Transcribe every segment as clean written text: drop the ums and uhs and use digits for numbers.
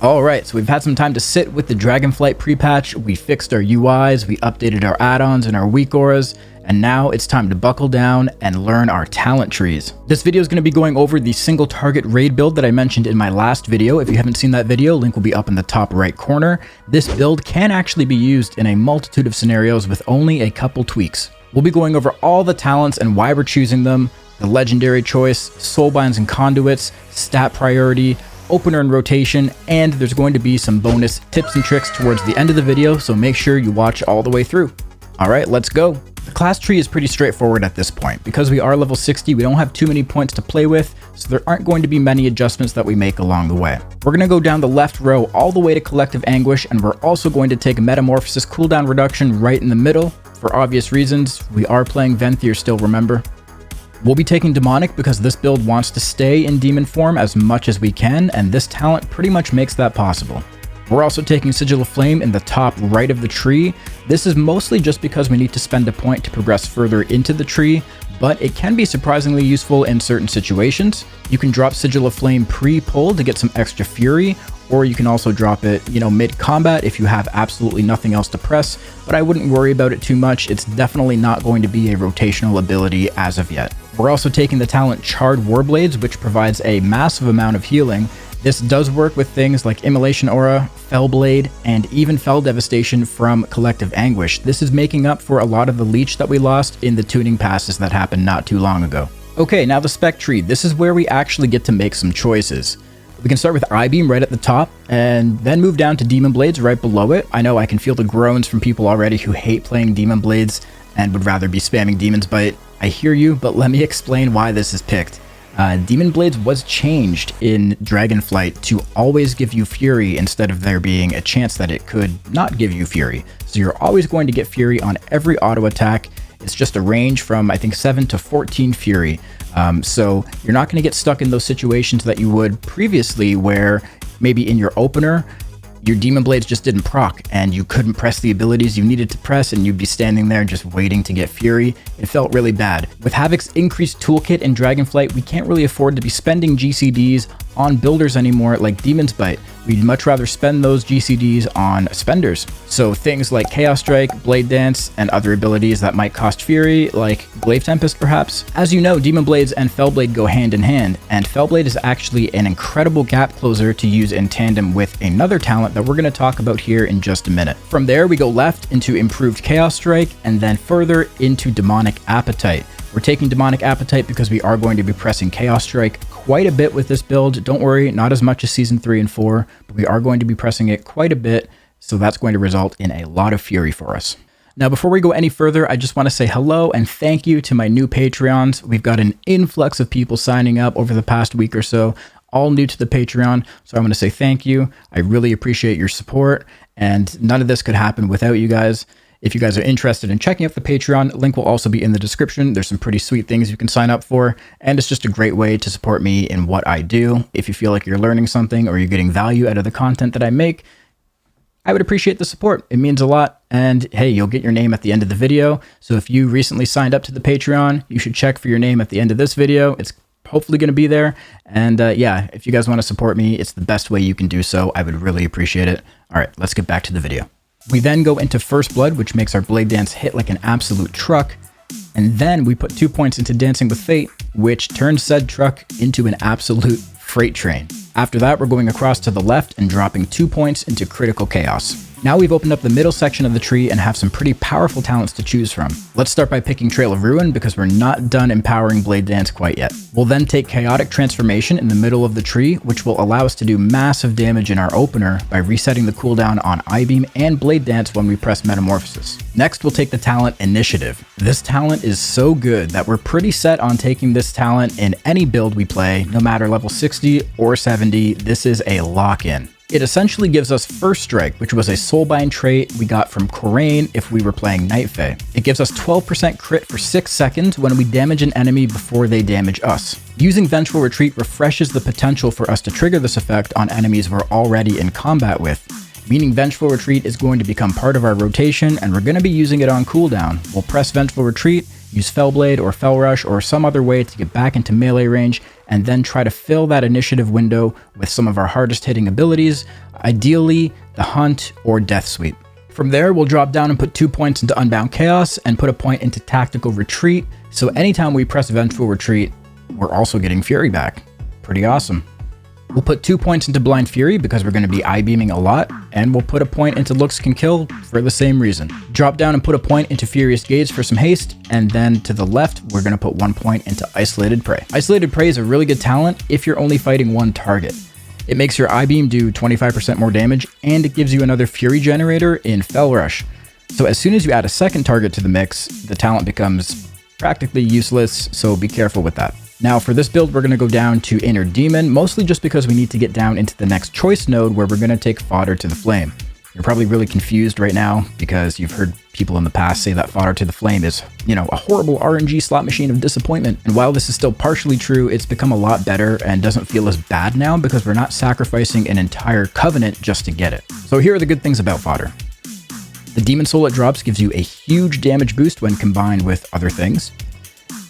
Alright, so we've had some time to sit with the Dragonflight Prepatch, we fixed our UIs, we updated our add-ons and our Weakauras, and now it's time to buckle down and learn our talent trees. This video is going to be going over the single target raid build that I mentioned in my last video. If you haven't seen that video, link will be up in the top right corner. This build can actually be used in a multitude of scenarios with only a couple tweaks. We'll be going over all the talents and why we're choosing them, the legendary choice, Soulbinds and Conduits, stat priority, opener and rotation, and there's going to be some bonus tips and tricks towards the end of the video, so make sure you watch all the way through. Alright, let's go. The class tree is pretty straightforward at this point. Because we are level 60, we don't have too many points to play with, so there aren't going to be many adjustments that we make along the way. We're going to go down the left row all the way to Collective Anguish, and we're also going to take a Metamorphosis cooldown reduction right in the middle. For obvious reasons, we are playing Venthyr still, remember? We'll be taking Demonic because this build wants to stay in demon form as much as we can, and this talent pretty much makes that possible. We're also taking Sigil of Flame in the top right of the tree. This is mostly just because we need to spend a point to progress further into the tree, but it can be surprisingly useful in certain situations. You can drop Sigil of Flame pre-pull to get some extra fury, or you can also drop it, mid-combat if you have absolutely nothing else to press, but I wouldn't worry about it too much. It's definitely not going to be a rotational ability as of yet. We're also taking the talent Charred Warblades, which provides a massive amount of healing. This does work with things like Immolation Aura, Fellblade, and even Fell Devastation from Collective Anguish. This is making up for a lot of the leech that we lost in the tuning passes that happened not too long ago. Okay, now the spec tree. This is where we actually get to make some choices. We can start with I-Beam right at the top, and then move down to Demon Blades right below it. I know I can feel the groans from people already who hate playing Demon Blades and would rather be spamming Demon's Bite. I hear you, but let me explain why this is picked. Demon Blades was changed in Dragonflight to always give you Fury instead of there being a chance that it could not give you Fury. So you're always going to get Fury on every auto attack. It's just a range from, I think, 7 to 14 Fury. So you're not going to get stuck in those situations that you would previously where maybe in your opener, your Demon Blades just didn't proc and you couldn't press the abilities you needed to press and you'd be standing there just waiting to get Fury. It felt really bad. With Havoc's increased toolkit in Dragonflight, we can't really afford to be spending GCDs on builders anymore like Demon's Bite. We'd much rather spend those GCDs on spenders. So things like Chaos Strike, Blade Dance, and other abilities that might cost Fury, like Glaive Tempest perhaps. As you know, Demon Blades and Fellblade go hand in hand, and Fellblade is actually an incredible gap closer to use in tandem with another talent that we're going to talk about here in just a minute. From there, we go left into Improved Chaos Strike, and then further into Demonic Appetite. We're taking Demonic Appetite because we are going to be pressing Chaos Strike quite a bit with this build. Don't worry, not as much as Season 3 and 4, but we are going to be pressing it quite a bit, so that's going to result in a lot of Fury for us. Now, before we go any further, I just want to say hello and thank you to my new Patreons. We've got an influx of people signing up over the past week or so, all new to the Patreon, so I want to say thank you. I really appreciate your support, and none of this could happen without you guys. If you guys are interested in checking out the Patreon, link will also be in the description. There's some pretty sweet things you can sign up for, and it's just a great way to support me in what I do. If you feel like you're learning something or you're getting value out of the content that I make, I would appreciate the support. It means a lot, and hey, you'll get your name at the end of the video. So if you recently signed up to the Patreon, you should check for your name at the end of this video. It's hopefully going to be there, and yeah, if you guys want to support me, it's the best way you can do so. I would really appreciate it. All right, let's get back to the video. We then go into First Blood, which makes our Blade Dance hit like an absolute truck. And then we put 2 points into Dancing with Fate, which turns said truck into an absolute freight train. After that, we're going across to the left and dropping 2 points into Critical Chaos. Now we've opened up the middle section of the tree and have some pretty powerful talents to choose from. Let's start by picking Trail of Ruin because we're not done empowering Blade Dance quite yet. We'll then take Chaotic Transformation in the middle of the tree, which will allow us to do massive damage in our opener by resetting the cooldown on I-Beam and Blade Dance when we press Metamorphosis. Next, we'll take the talent Initiative. This talent is so good that we're pretty set on taking this talent in any build we play, no matter level 60 or 70, this is a lock-in. It essentially gives us First Strike, which was a Soulbind trait we got from Corraine if we were playing Night Fae. It gives us 12% crit for 6 seconds when we damage an enemy before they damage us. Using Vengeful Retreat refreshes the potential for us to trigger this effect on enemies we're already in combat with, meaning Vengeful Retreat is going to become part of our rotation and we're going to be using it on cooldown. We'll press Vengeful Retreat, use Fellblade or Fell Rush or some other way to get back into melee range, and then try to fill that initiative window with some of our hardest hitting abilities, ideally the Hunt or Death Sweep. From there, we'll drop down and put 2 points into Unbound Chaos and put a point into Tactical Retreat, so anytime we press Vengeful Retreat, we're also getting Fury back. Pretty awesome. We'll put 2 points into Blind Fury because we're going to be I-beaming a lot, and we'll put a point into Looks Can Kill for the same reason. Drop down and put a point into Furious Gaze for some haste, and then to the left, we're going to put 1 point into Isolated Prey. Isolated Prey is a really good talent if you're only fighting one target. It makes your I-beam do 25% more damage, and it gives you another Fury generator in Fell Rush. So as soon as you add a second target to the mix, the talent becomes practically useless, so be careful with that. Now for this build, we're going to go down to Inner Demon, mostly just because we need to get down into the next choice node where we're going to take Fodder to the Flame. You're probably really confused right now because you've heard people in the past say that Fodder to the Flame is, a horrible RNG slot machine of disappointment. And while this is still partially true, it's become a lot better and doesn't feel as bad now because we're not sacrificing an entire Covenant just to get it. So here are the good things about Fodder. The Demon Soul it drops gives you a huge damage boost when combined with other things.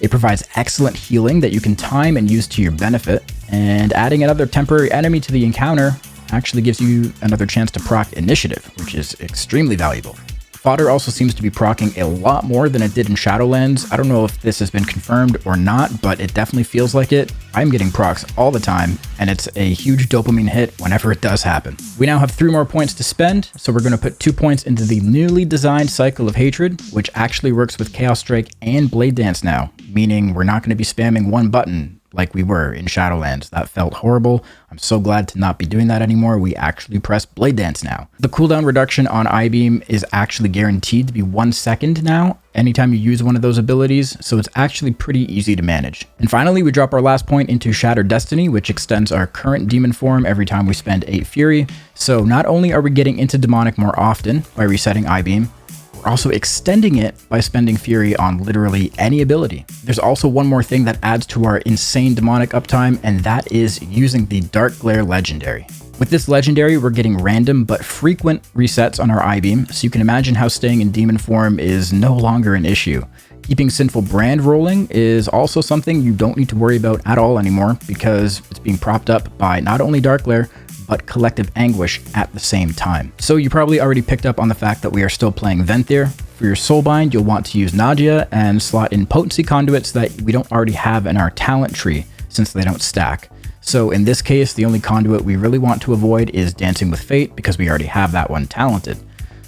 It provides excellent healing that you can time and use to your benefit, and adding another temporary enemy to the encounter actually gives you another chance to proc Initiative, which is extremely valuable. Fodder also seems to be proccing a lot more than it did in Shadowlands. I don't know if this has been confirmed or not, but it definitely feels like it. I'm getting procs all the time, and it's a huge dopamine hit whenever it does happen. We now have 3 more points to spend, so we're going to put 2 points into the newly designed Cycle of Hatred, which actually works with Chaos Strike and Blade Dance now, meaning we're not going to be spamming one button like we were in Shadowlands. That felt horrible. I'm so glad to not be doing that anymore. We actually press Blade Dance now. The cooldown reduction on I-beam is actually guaranteed to be 1 second now, anytime you use one of those abilities, so it's actually pretty easy to manage. And finally, we drop our last point into Shattered Destiny, which extends our current demon form every time we spend 8 Fury. So not only are we getting into Demonic more often by resetting I-beam, we're also extending it by spending Fury on literally any ability. There's also one more thing that adds to our insane demonic uptime, and that is using the Dark Glare Legendary. With this legendary, we're getting random but frequent resets on our I-beam, so you can imagine how staying in demon form is no longer an issue. Keeping Sinful Brand rolling is also something you don't need to worry about at all anymore because it's being propped up by not only Dark Glare, but Collective Anguish at the same time. So you probably already picked up on the fact that we are still playing Venthyr. For your Soulbind, you'll want to use Nadia and slot in Potency Conduits that we don't already have in our talent tree since they don't stack. So in this case, the only conduit we really want to avoid is Dancing with Fate because we already have that one talented.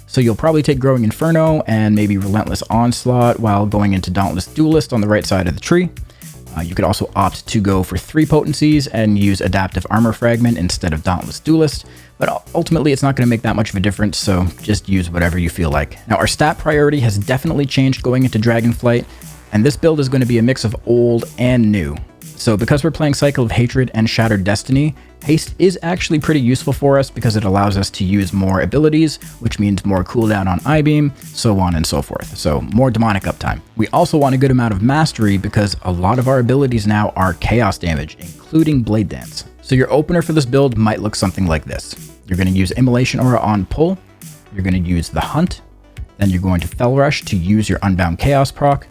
So you'll probably take Growing Inferno and maybe Relentless Onslaught while going into Dauntless Duelist on the right side of the tree. You could also opt to go for 3 potencies and use Adaptive Armor Fragment instead of Dauntless Duelist, but ultimately it's not going to make that much of a difference, so just use whatever you feel like. Now our stat priority has definitely changed going into Dragonflight, and this build is going to be a mix of old and new. So because we're playing Cycle of Hatred and Shattered Destiny, Haste is actually pretty useful for us because it allows us to use more abilities, which means more cooldown on I-beam, so on and so forth. So more demonic uptime. We also want a good amount of mastery because a lot of our abilities now are chaos damage, including Blade Dance. So your opener for this build might look something like this. You're going to use Immolation Aura on pull, you're going to use the Hunt, then you're going to Fell Rush to use your Unbound Chaos proc,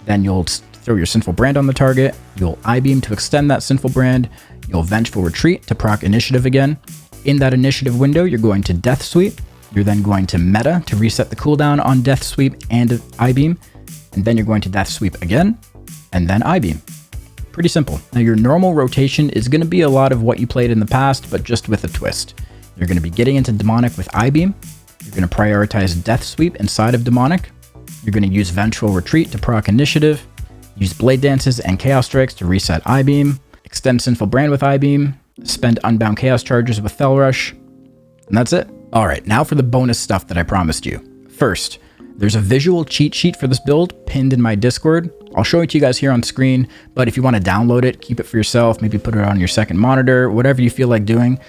then you'll throw your Sinful Brand on the target, you'll I-beam to extend that Sinful Brand, you'll Vengeful Retreat to proc Initiative again. In that Initiative window, you're going to Death Sweep, you're then going to Meta to reset the cooldown on Death Sweep and I-beam, and then you're going to Death Sweep again, and then I-beam. Pretty simple. Now your normal rotation is going to be a lot of what you played in the past, but just with a twist. You're going to be getting into Demonic with I-beam, you're going to prioritize Death Sweep inside of Demonic, you're going to use Vengeful Retreat to proc Initiative, use Blade Dances and Chaos Strikes to reset I-beam, extend Sinful Brand with I-beam, spend Unbound Chaos Charges with Fell Rush, and that's it. Alright, now for the bonus stuff that I promised you. First, there's a visual cheat sheet for this build pinned in my Discord. I'll show it to you guys here on screen, but if you want to download it, keep it for yourself, maybe put it on your second monitor, whatever you feel like doing.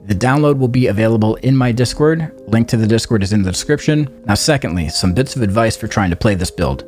The download will be available in my Discord. Link to the Discord is in the description. Now secondly, some bits of advice for trying to play this build.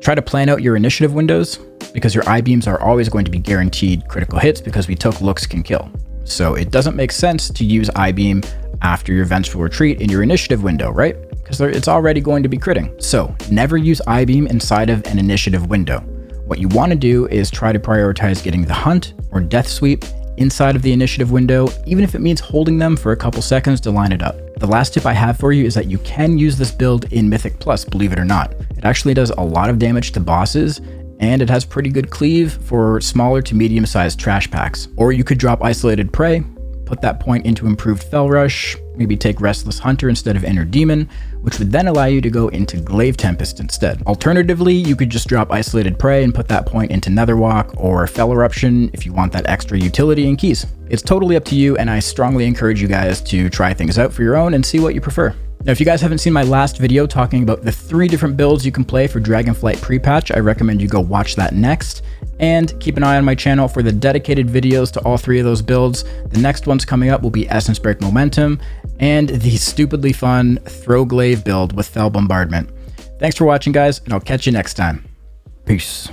Try to plan out your initiative windows because your I-beams are always going to be guaranteed critical hits because we took Looks Can Kill. So it doesn't make sense to use I-beam after your Vengeful Retreat in your initiative window, right? because it's already going to be critting. So never use I-beam inside of an initiative window. What you want to do is try to prioritize getting the hunt or death sweep inside of the initiative window, even if it means holding them for a couple seconds to line it up. The last tip I have for you is that you can use this build in Mythic Plus, believe it or not. It actually does a lot of damage to bosses, and it has pretty good cleave for smaller to medium-sized trash packs. Or you could drop Isolated Prey, put that point into improved Fell Rush, maybe take Restless Hunter instead of Inner Demon, which would then allow you to go into Glaive Tempest instead. Alternatively, you could just drop Isolated Prey and put that point into Netherwalk or Fell Eruption if you want that extra utility and keys. It's totally up to you, and I strongly encourage you guys to try things out for your own and see what you prefer. Now, if you guys haven't seen my last video talking about the 3 different builds you can play for Dragonflight Prepatch, I recommend you go watch that next. And keep an eye on my channel for the dedicated videos to all 3 of those builds. The next ones coming up will be Essence Break Momentum and the stupidly fun Throw Glaive build with Fell Bombardment. Thanks for watching, guys, and I'll catch you next time. Peace.